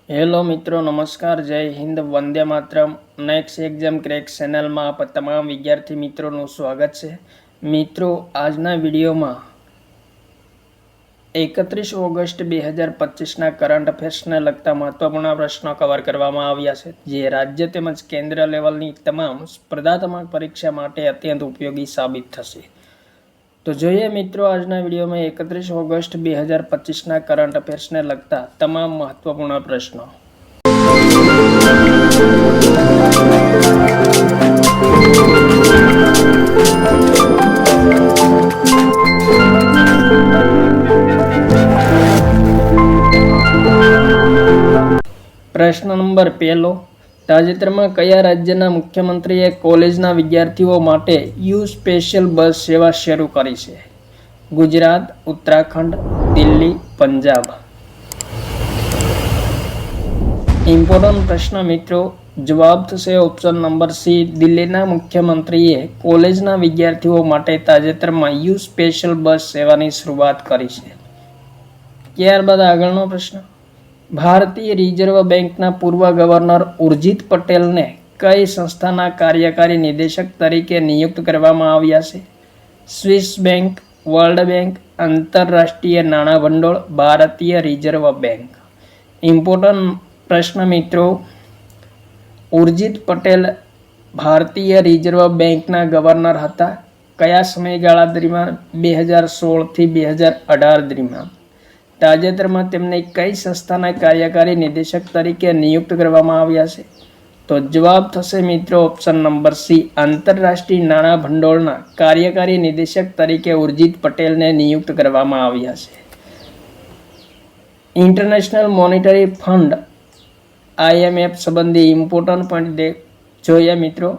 Hello મિત્રો, નમસ્કાર, જય Hind, Vande Mataram. Next exam crack ચેનલમાં આપ તમામ વિદ્યાર્થી મિત્રોનું સ્વાગત છે. મિત્રો, આજના વિડીયોમાં 31 ઓગસ્ટ 2025ના કરંટ અફેર્સને લગતા મહત્વપૂર્ણ પ્રશ્નો કવર કરવામાં આવ્યા છે, જે રાજ્ય તેમજ કેન્દ્ર લેવલની તમામ સ્પર્ધાત્મક પરીક્ષા માટે અત્યંત ઉપયોગી સાબિત થશે. તો જોઈએ મિત્રો આજના વિડીયોમાં 31 ઓગસ્ટ 2025ના કરંટ અફેર્સને લગતા તમામ મહત્વપૂર્ણ પ્રશ્નો. પ્રશ્ન નંબર 1. તાજેતરમાં કયા રાજ્યના મુખ્યમંત્રીએ કોલેજના વિદ્યાર્થીઓ માટે યુ સ્પેશિયલ બસ સેવા શરૂ કરી છે? ગુજરાત, ઉત્તરાખંડ, દિલ્હી, પંજાબ. ઇમ્પોર્ટન્ટ પ્રશ્ન મિત્રો, જવાબ થશે ઓપ્શન નંબર સી. દિલ્હીના મુખ્યમંત્રીએ કોલેજના વિદ્યાર્થીઓ માટે તાજેતરમાં યુ સ્પેશિયલ બસ સેવાની શરૂઆત કરી છે. ત્યારબાદ આગળનો પ્રશ્ન, ભારતીય રિઝર્વ બેંકના પૂર્વ ગવર્નર ઉર્જિત પટેલને કઈ સંસ્થાના કાર્યકારી નિદેશક તરીકે નિયુક્ત કરવામાં આવ્યા છે? સ્વિસ બેંક, વર્લ્ડ બેંક, આંતરરાષ્ટ્રીય નાણાં ભંડોળ, ભારતીય રિઝર્વ બેંક. ઇમ્પોર્ટન્ટ પ્રશ્ન મિત્રો, ઉર્જિત પટેલ ભારતીય રિઝર્વ બેંકના ગવર્નર હતા. કયા સમયગાળા દરમિયાન? 2016 થી 2018 દરમિયાન. તાજેતરમાં તેમને કઈ સંસ્થાના કાર્યકારી નિદેશક તરીકે નિયુક્ત કરવામાં આવ્યા છે? તો જવાબ થશે મિત્રો ઓપ્શન નંબર સી. આંતરરાષ્ટ્રીય નાણાં ભંડોળના કાર્યકારી નિદેશક તરીકે ઉર્જિત પટેલને નિયુક્ત કરવામાં આવ્યા છે. ઇન્ટરનેશનલ મોનિટરી ફંડ IMF સંબંધી ઇમ્પોર્ટન્ટ પોઈન્ટ જોઈએ મિત્રો.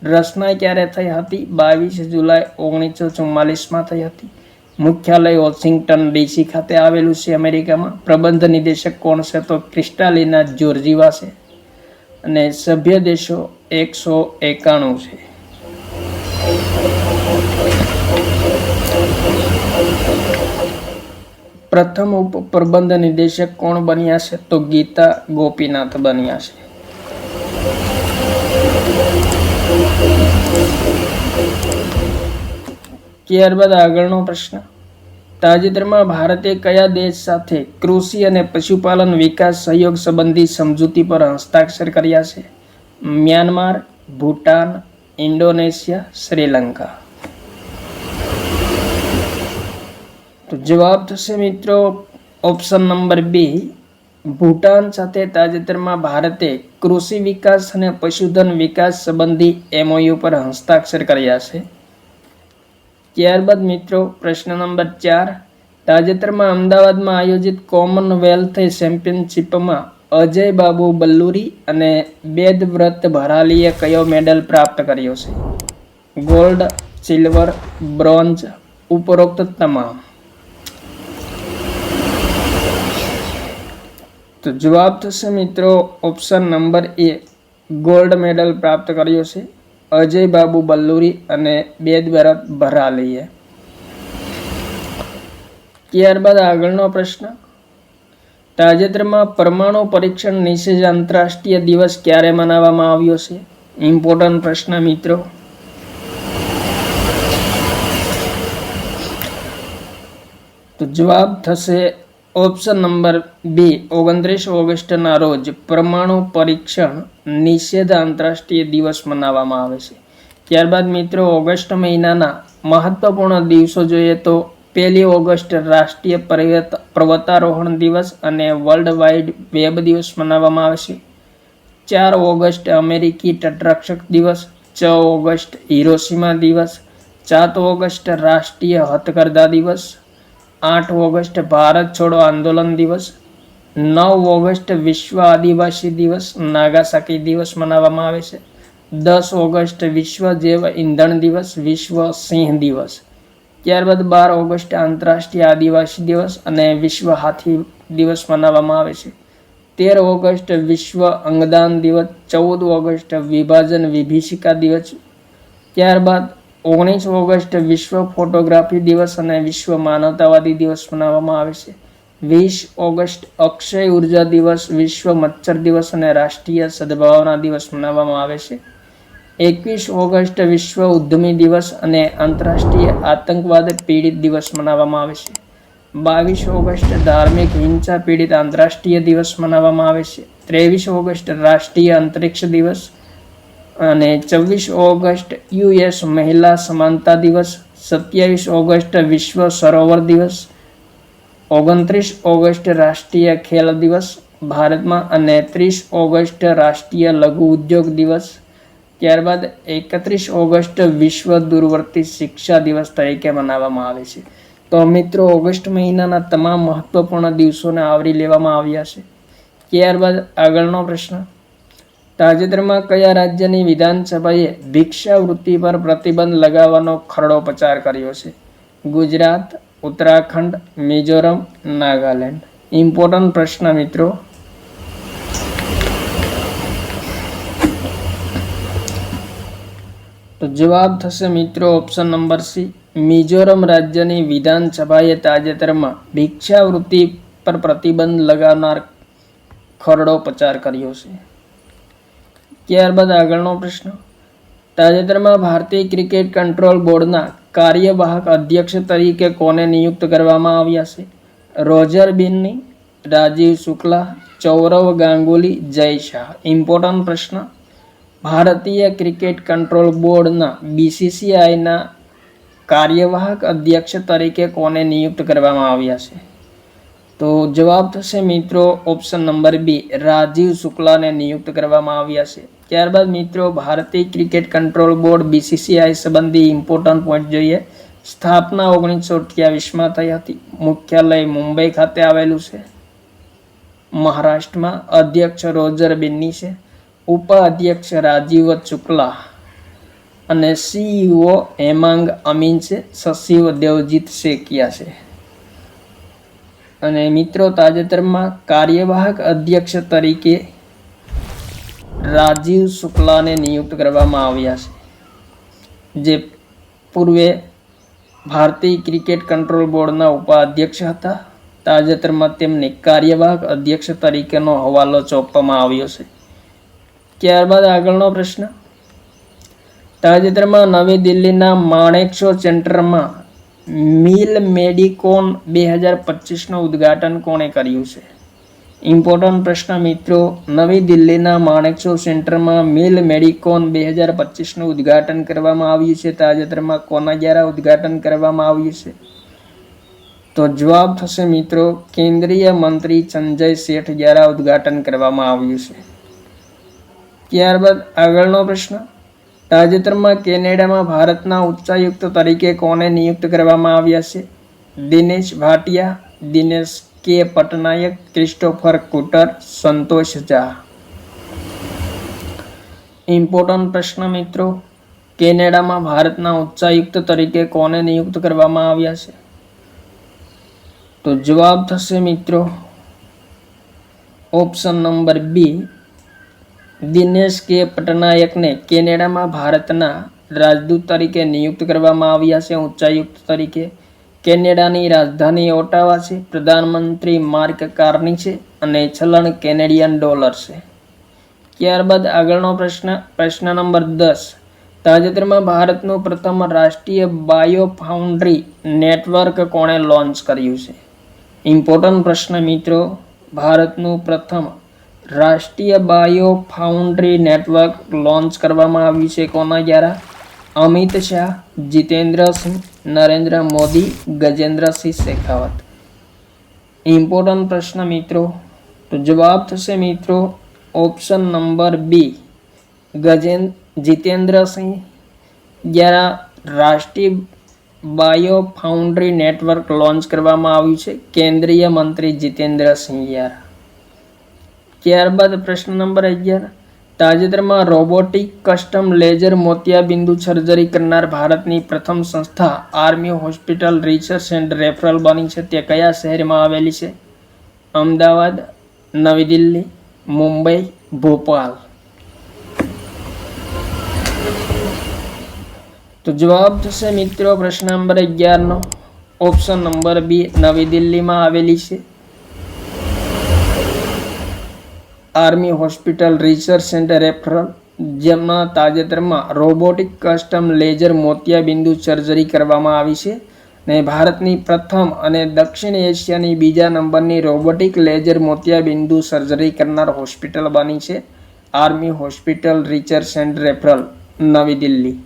રચના ક્યારે થઈ હતી? 22 જુલાઈ 1944માં થઈ હતી. મુખ્યાલય વોશિંગ્ટન DC ખાતે આવેલું છે, અમેરિકામાં. પ્રબંધ નિદેશક કોણ છે? તો ક્રિસ્ટાલિના જોર્જીવા છે. અને સભ્ય દેશો 191 છે. પ્રથમ ઉપ પ્રબંધ નિદેશક કોણ બન્યા છે? તો ગીતા ગોપીનાથ બન્યા છે. ત્યારબાદ આગળનો પ્રશ્ન, તાજેતરમાં ભારતે કયા દેશ સાથે કૃષિ અને પશુપાલન વિકાસ સહયોગ સંબંધી સમજૂતી પર હસ્તાક્ષર કર્યા છે? Myanmar, Bhutan, Indonesia, Sri Lanka. તો જવાબ થશે મિત્રો ઓપ્શન નંબર 2. ભૂટાન સાથે તાજેતરમાં ભારતે કૃષિ વિકાસ અને પશુધન વિકાસ સંબંધી MOU પર હસ્તાક્ષર કર્યા છે. ત્યારબાદ મિત્રો પ્રશ્ન નંબર 4. તાજેતરમાં અમદાવાદમાં આયોજિત કોમનવેલ્થ ચેમ્પિયનશિપમાં અજય બાબુ બલ્લુરી અને બેદવ્રત ભરાલીએ કયો મેડલ પ્રાપ્ત કર્યો છે? ગોલ્ડ, સિલ્વર, બ્રોન્ઝ, ઉપરોક્ત તમામ. તો જવાબ થશે મિત્રો option number A. Gold medal પ્રાપ્ત કર્યો છે અજય બાબુ બલ્લુરી અને બેદવ્રત ભરાલીએ. ત્યારબાદ આગળનો પ્રશ્ન, તાજેતરમાં પરમાણુ પરીક્ષણ નિષેધ આંતરરાષ્ટ્રીય દિવસ ક્યારે મનાવવામાં આવ્યો છે? ઇમ્પોર્ટન્ટ પ્રશ્ન મિત્રો. તો જવાબ થશે ઓપ્શન નંબર B. 29 ઓગસ્ટના રોજ પરમાણુ પરીક્ષણ નિષેધ આંતરરાષ્ટ્રીય દિવસ મનાવવામાં આવે છે. ત્યારબાદ મિત્રો ઓગસ્ટ મહિનાના મહત્વપૂર્ણ દિવસો જોઈએ તો 1 ઓગસ્ટ રાષ્ટ્રીય પર્વતારોહણ દિવસ અને વર્લ્ડ વાઇડ વેબ દિવસ મનાવવામાં આવે છે. 4 ઓગસ્ટ અમેરિકી તટરક્ષક દિવસ, 6 ઓગસ્ટ હિરોશિમા દિવસ, 7 ઓગસ્ટ રાષ્ટ્રીય હથકરઘા દિવસ, 8 ઓગસ્ટ ભારત છોડો આંદોલન દિવસ, 9 ઓગસ્ટ વિશ્વ આદિવાસી દિવસ નાગાસાકી દિવસ મનાવવામાં આવે છે, 10 ઓગસ્ટ વિશ્વ જૈવ ઇંધણ દિવસ, વિશ્વ સિંહ દિવસ. ત્યારબાદ 12 ઓગસ્ટ આંતરરાષ્ટ્રીય આદિવાસી દિવસ અને વિશ્વ હાથી દિવસ મનાવવામાં આવે છે. 13 ઓગસ્ટ વિશ્વ અંગદાન દિવસ, 14 ઓગસ્ટ વિભાજન વિભીષિકા દિવસ. ત્યારબાદ 19 ઓગસ્ટ વિશ્વ ફોટોગ્રાફી દિવસ અને વિશ્વ માનવતાવાદી દિવસ મનાવવામાં આવે છે. 20 ઓગસ્ટ અક્ષય ઉર્જા દિવસ, વિશ્વ મચ્છર દિવસ અને રાષ્ટ્રીય સદભાવના દિવસ મનાવવામાં આવે છે. 21 ઓગસ્ટ વિશ્વ ઉદ્યમી દિવસ અને આંતરરાષ્ટ્રીય આતંકવાદ પીડિત દિવસ મનાવવામાં આવે છે. 22 ઓગસ્ટ ધાર્મિક હિંસા પીડિત આંતરરાષ્ટ્રીય દિવસ મનાવવામાં આવે છે. 23 ઓગસ્ટ રાષ્ટ્રીય અંતરિક્ષ દિવસ અને 24 ઓગસ્ટ યુએસ મહિલા સમાનતા દિવસ. 27 ઓગસ્ટ વિશ્વ સરોવર દિવસ. 29 ઓગસ્ટ રાષ્ટ્રીય ખેલ દિવસ ભારતમાં અને 30 ઓગસ્ટ રાષ્ટ્રીય લઘુ ઉદ્યોગ દિવસ. ત્યારબાદ 31 ઓગસ્ટ વિશ્વ દૂરવર્તી શિક્ષા દિવસ તરીકે મનાવવામાં આવે છે. તો મિત્રો ઓગસ્ટ મહિનાના તમામ મહત્વપૂર્ણ દિવસોને આવરી લેવામાં આવ્યા છે. ત્યારબાદ આગળનો પ્રશ્ન, તાજેતરમાં કયા રાજ્યની વિધાનસભાએ ભિક્ષાવૃત્તિ પર પ્રતિબંધ લગાવવાનો ખરડો પસાર કર્યો છે? ગુજરાત, ઉત્તરાખંડ, મિઝોરમ, નાગાલેન્ડ. ઇમ્પોર્ટન્ટ પ્રશ્ન મિત્રો. તો જવાબ થશે મિત્રો ઓપ્શન નંબર સી. મિઝોરમ રાજ્યની વિધાનસભાએ તાજેતરમાં ભિક્ષાવૃત્તિ પર પ્રતિબંધ લગાવનાર ખરડો પસાર કર્યો છે. ત્યારબાદ આગળનો પ્રશ્ન, તાજેતરમાં ભારતીય ક્રિકેટ કંટ્રોલ બોર્ડના કાર્યવાહક અધ્યક્ષ તરીકે કોને નિયુક્ત કરવામાં આવ્યા છે? રોજર બિન્ની, રાજીવ શુક્લા, સૌરવ ગાંગુલી, જય શાહ. ઇમ્પોર્ટન્ટ પ્રશ્ન. ભારતીય ક્રિકેટ કંટ્રોલ બોર્ડના BCCIના કાર્યવાહક અધ્યક્ષ તરીકે કોને નિયુક્ત કરવામાં આવ્યા છે? તો જવાબ થશે મિત્રો ઓપ્શન નંબર બી, રાજીવ શુક્લાને નિયુક્ત કરવામાં આવ્યા છે. ત્યારબાદ મિત્રો ભારતીય ક્રિકેટ કંટ્રોલ બોર્ડ BCCI સંબંધી ઇમ્પોર્ટન્ટ પોઈન્ટ જોઈએ. સ્થાપના 1928માં થઈ હતી. મુખ્યાલય મુંબઈ ખાતે આવેલું છે, મહારાષ્ટ્રમાં. અધ્યક્ષ રોજર બિન્ની છે, ઉપાધ્યક્ષ રાજીવ શુક્લા અને CEO હેમાંગ અમીન છે, સચિવ દેવજીત શેકિયા છે. અને મિત્રો તાજેતરમાં કાર્યવાહક અધ્યક્ષ તરીકે રાજીવ શુક્લાને નિયુક્ત કરવામાં આવ્યા છે, જે પૂર્વે ભારતીય ક્રિકેટ કંટ્રોલ બોર્ડના ઉપાધ્યક્ષ હતા. તાજેતરમાં તેમને કાર્યવાહક અધ્યક્ષ તરીકેનો હવાલો સોંપવામાં આવ્યો છે. ત્યારબાદ આગળનો પ્રશ્ન, તાજેતરમાં નવી દિલ્હીના માણેકશો સેન્ટરમાં મિલ મેડિકોન 2025નું ઉદ્ઘાટન કોણે કર્યું છે? ઇમ્પોર્ટન્ટ પ્રશ્ન મિત્રો. નવી દિલ્હીના માણેકશો સેન્ટરમાં મિલ મેડિકોન 2025નું ઉદ્ઘાટન કરવામાં આવ્યું છે. તાજેતરમાં કોના દ્વારા ઉદ્ઘાટન કરવામાં આવ્યું છે? તો જવાબ થશે મિત્રો કેન્દ્રીય મંત્રી સંજય શેઠ દ્વારા ઉદ્ઘાટન કરવામાં આવ્યું છે. ત્યારબાદ આગળનો પ્રશ્ન, તાજેતરમાં કેનેડામાં ભારતના ઉચ્ચાયુક્ત તરીકે કોને નિયુક્ત કરવામાં આવ્યા છે? દિનેશ ભાટિયા, દિનેશ કે પટનાયક, ક્રિસ્ટોફર કુટર, સંતોષ ઝા. ઇમ્પોર્ટન્ટ પ્રશ્ન મિત્રો. કેનેડામાં ભારતના ઉચ્ચાયુક્ત તરીકે કોને નિયુક્ત કરવામાં આવ્યા છે? તો જવાબ થશે મિત્રો ઓપ્શન નંબર બી, દિનેશ કે પટનાયકને કેનેડામાં ભારતના રાજદૂત તરીકે નિયુક્ત કરવામાં આવ્યા છે, ઉચ્ચાયુક્ત તરીકે. કેનેડાની રાજધાની ઓટાવા છે. પ્રધાનમંત્રી માર્ક કાર્ની છે અને ચલણ કેનેડિયન ડોલર છે. ત્યારબાદ આગળનો પ્રશ્ન નંબર 10, તાજેતરમાં ભારતનું પ્રથમ રાષ્ટ્રીય બાયો ફાઉન્ડ્રી નેટવર્ક કોણે લોન્ચ કર્યું છે? ઇમ્પોર્ટન્ટ પ્રશ્ન મિત્રો. ભારતનું પ્રથમ રાષ્ટ્રીય બાયો ફાઉન્ડ્રી નેટવર્ક લોન્ચ કરવામાં આવ્યું છે કોના દ્વારા? અમિત શાહ, જીતેન્દ્ર સિંહ, નરેન્દ્ર મોદી, ગજેન્દ્રસિંહ શેખાવત. ઇમ્પોર્ટન્ટ પ્રશ્ન મિત્રો. તો જવાબ થશે મિત્રો ઓપ્શન નંબર બી, જીતેન્દ્ર સિંહ દ્વારા રાષ્ટ્રીય બાયો ફાઉન્ડ્રી નેટવર્ક લોન્ચ કરવામાં આવ્યું છે, કેન્દ્રીય મંત્રી જીતેન્દ્ર સિંહ દ્વારા. ત્યારબાદ પ્રશ્ન નંબર 11, તાજેતરમાં રોબોટિક કસ્ટમ લેઝર મોતિયાબિંદુ સર્જરી કરનાર ભારતની પ્રથમ સંસ્થા army hospital research and referral બની છે. તે કયા શહેરમાં આવેલી છે? અમદાવાદ, નવી દિલ્હી, મુંબઈ, ભોપાલ. તો જવાબ થશે મિત્રો પ્રશ્ન નંબર 11 નો ઓપ્શન નંબર બી, નવી દિલ્હીમાં આવેલી છે. Army hospital research centre referral, જેમાં તાજેતરમાં રોબોટિક કસ્ટમ લેઝર મોતિયાબિંદુ સર્જરી કરવામાં આવી છે ને ભારતની પ્રથમ અને દક્ષિણ એશિયાની બીજા નંબરની રોબોટિક લેઝર મોતિયાબિંદુ સર્જરી કરનાર હોસ્પિટલ બની છે army hospital research centre referral, નવી દિલ્હી.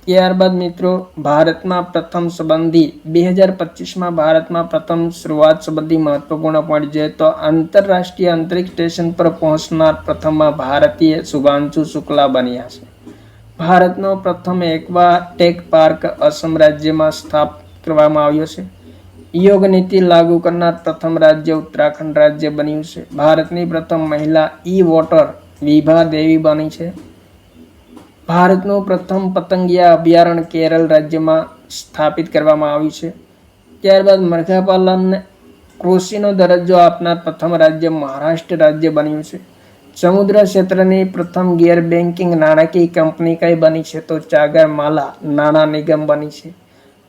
ત્યારબાદ મિત્રો ભારતમાં પ્રથમ સંબંધી 2025માં ભારતમાં પ્રથમ શરૂઆત સંબંધી મહત્વપૂર્ણ પોઈન્ટ જોઈએ તો આંતરરાષ્ટ્રીય અંતરિક્ષ સ્ટેશન પર પહોંચનાર પ્રથમમાં ભારતીય શુભાંશુ શુક્લા બન્યા છે. ભારતનો પ્રથમ એક્વા ટેક પાર્ક અસમ રાજ્યમાં સ્થાપિત કરવામાં આવ્યો છે. યોગ નીતિ લાગુ કરનાર પ્રથમ રાજ્ય ઉત્તરાખંડ રાજ્ય બન્યું છે. ભારતની પ્રથમ મહિલા ઈ વોટર વિભા દેવી બની છે. ભારતનું પ્રથમ પતંગિયા અભયારણ્ય કેરળ રાજ્યમાં સ્થાપિત કરવામાં આવ્યું છે. ત્યારબાદ મરઘા પાલનને કૃષિનો દરજ્જો આપનાર પ્રથમ રાજ્ય મહારાષ્ટ્ર રાજ્ય બન્યું છે. સમુદ્ર ક્ષેત્રની પ્રથમ ગેર બેન્કિંગ નાણાકીય કંપની કઈ બની છે તો ચાગરમાલા નાણાં નિગમ બની છે.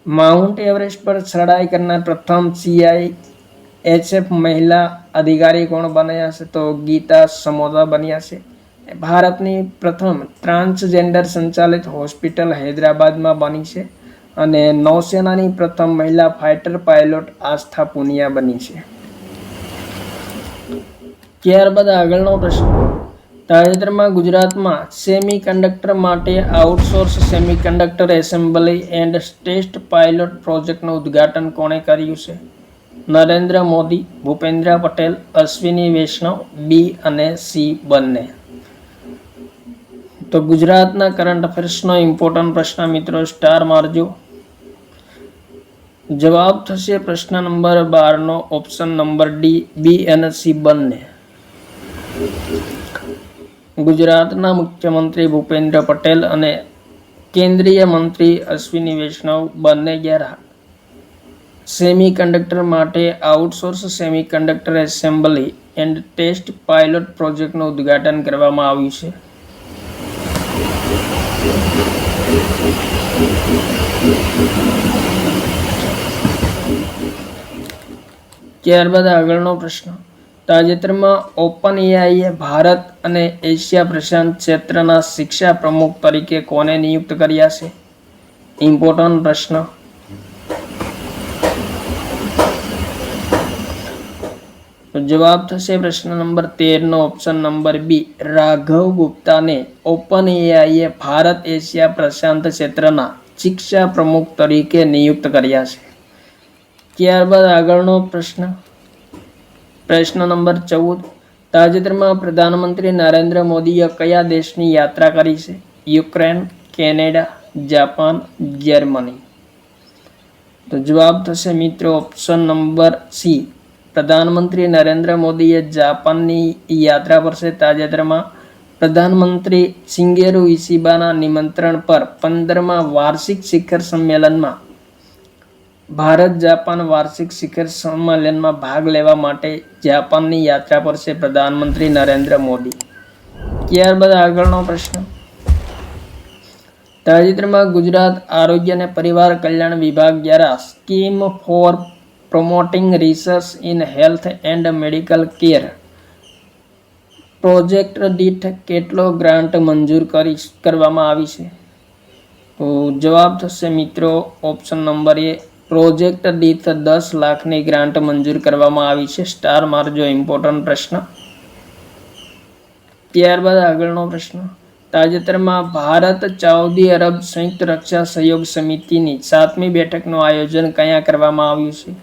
માઉન્ટ એવરેસ્ટ પર ચઢાઈ કરનાર પ્રથમ CIHF મહિલા અધિકારી કોણ બન્યા છે તો ગીતા સમોદા બન્યા છે. ભારતની પ્રથમ ટ્રાન્સજેન્ડર સંચાલિત હોસ્પિટલ હૈદરાબાદમાં બની છે અને નૌસેનાની પ્રથમ મહિલા ફાઇટર પાયલોટ આસ્થા પુનિયા બની છે. ત્યારબાદ આગળનો પ્રશ્ન, તાજેતરમાં ગુજરાતમાં સેમિકન્ડક્ટર માટે outsource semiconductor assembly and test pilot પ્રોજેક્ટનું ઉદ્ઘાટન કોણે કર્યું છે? નરેન્દ્ર મોદી, ભૂપેન્દ્ર પટેલ, અશ્વિની વૈષ્ણવ, બી અને સી બંને. તો ગુજરાતના કરંટ અફેર્સનો ઇમ્પોર્ટન્ટ પ્રશ્ન મિત્રો સ્ટાર મારજો. જવાબ થશે પ્રશ્ન નંબર 12 ઓપ્શન નંબર ડી, બી અને સી બંને. ગુજરાતના મુખ્યમંત્રી ભૂપેન્દ્ર પટેલ અને કેન્દ્રીય મંત્રી અશ્વિની વૈષ્ણવ બંને દ્વારા સેમિકન્ડક્ટર માટે outsource semiconductor assembly and test pilot પ્રોજેક્ટનું ઉદ્ઘાટન કરવામાં આવ્યું છે. ત્યારબાદ આગળનો પ્રશ્ન, તાજેતરમાં ઓપન એઆઈએ ભારત અને એશિયા પ્રશાંત ક્ષેત્રના શિક્ષા પ્રમુખ તરીકે કોને નિયુક્ત કર્યા છે? ઇમ્પોર્ટન્ટ પ્રશ્ન. તો જવાબ થશે પ્રશ્ન number 13 option number B, Raghav ગુપ્તાને ઓપન એઆઈએ ભારત એશિયા પ્રશાંત ક્ષેત્રના શિક્ષા પ્રમુખ તરીકે નિયુક્ત કર્યા છે. ત્યારબાદ આગળનો પ્રશ્ન, પ્રશ્ન નંબર 14, તાજેતરમાં પ્રધાનમંત્રી નરેન્દ્ર મોદીએ કયા દેશની યાત્રા કરી છે? Ukraine, Canada, Japan, Germany. તો જવાબ થશે મિત્રો ઓપ્શન નંબર સી, પ્રધાનમંત્રી નરેન્દ્ર મોદીએ જાપાનની યાત્રા પર છે. તાજેતરમાં પ્રધાનમંત્રી શિંગેરુ ઇશિબાના નિમંત્રણ પર 15મા વાર્ષિક શિખર સંમેલનમાં ભારત જાપાન વાર્ષિક શિખર સંમેલનમાં ભાગ લેવા માટે જાપાનની યાત્રા પર છે પ્રધાનમંત્રી નરેન્દ્ર મોદી. ત્યારબાદ આગળનો પ્રશ્ન, તાજેતરમાં ગુજરાત આરોગ્ય અને પરિવાર કલ્યાણ વિભાગ દ્વારા scheme for promoting research in health and medical care project દીઠ કેટલો ગ્રાન્ટ મંજૂર કરવામાં આવી છે? તો જવાબ થશે મિત્રો ઓપ્શન નંબર એ, પ્રોજેક્ટ દીઠ 10 લાખની ગ્રાન્ટ મંજૂર કરવામાં આવી છે. સ્ટાર મારજો, ઇમ્પોર્ટન્ટ પ્રશ્ન. ત્યારબાદ આગળનો પ્રશ્ન, તાજેતરમાં ભારત સાઉદી અરબ સંયુક્ત રક્ષા સહયોગ સમિતિની 7મી બેઠકનું આયોજન ક્યાં કરવામાં આવ્યું છે?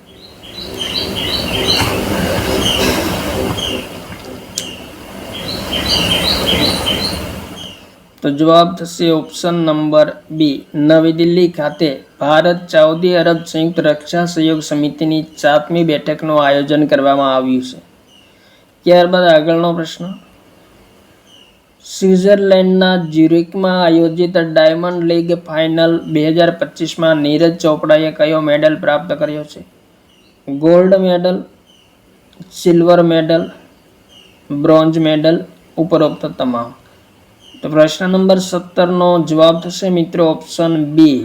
તો જવાબ થશે ઓપ્શન નંબર બી, નવી દિલ્હી ખાતે ભારત સાઉદી અરબ સંયુક્ત રક્ષા સહયોગ સમિતિની 7મી બેઠકનું આયોજન કરવામાં આવ્યું છે. ત્યારબાદ આગળનો પ્રશ્ન, સ્વિટ્ઝરલેન્ડના જ્યુરિકમાં આયોજિત ડાયમંડ લીગ ફાઇનલ 2025માં નીરજ ચોપડાએ કયો મેડલ પ્રાપ્ત કર્યો છે? Gold medal, silver medal, bronze medal, ઉપરોક્ત તમામ. તો પ્રશ્ન નંબર 17નો જવાબ થશે મિત્રો ઓપ્શન બી,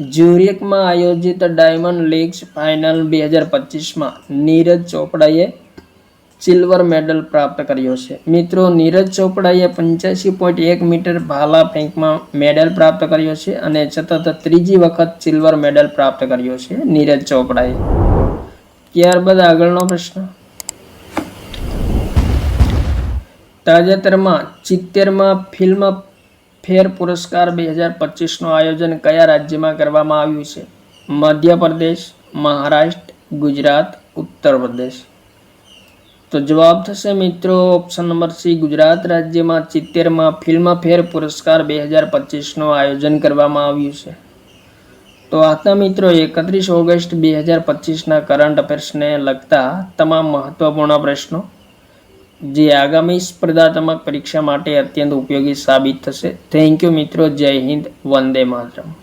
જ્યુરિકમાં આયોજિત ડાયમંડ લીગ્સ ફાઇનલ 2025માં નીરજ ચોપડાએ સિલ્વર મેડલ પ્રાપ્ત કર્યો છે? મિત્રો, નીરજ ચોપડાએ 85.1 મીટર ભાલા ફેંકમાં મેડલ પ્રાપ્ત કર્યો છે અને સતત ત્રીજી વખત સિલ્વર મેડલ પ્રાપ્ત કર્યો છે નીરજ ચોપડાએ. ત્યારબાદ આગળનો પ્રશ્ન. તાજેતરમાં 70માં ફિલ્મ ફેર પુરસ્કાર 2025નું આયોજન કયા રાજ્યમાં કરવામાં આવ્યું છે? મધ્યપ્રદેશ, મહારાષ્ટ્ર, ગુજરાત, ઉત્તર પ્રદેશ. તો જવાબ થશે મિત્રો ઓપ્શન નંબર સી, ગુજરાત રાજ્યમાં 70માં ફિલ્મ ફેર પુરસ્કાર 2025નું આયોજન કરવામાં આવ્યું છે. તો આતા મિત્રો 31 ઓગસ્ટ 2025ના કરંટ અફેર્સને લગતા તમામ મહત્વપૂર્ણ પ્રશ્નો જે આગામી સ્પર્ધાત્મક પરીક્ષા માટે અત્યંત ઉપયોગી સાબિત થશે. થેન્ક યુ મિત્રો. જય હિન્દ. વંદે માતરમ.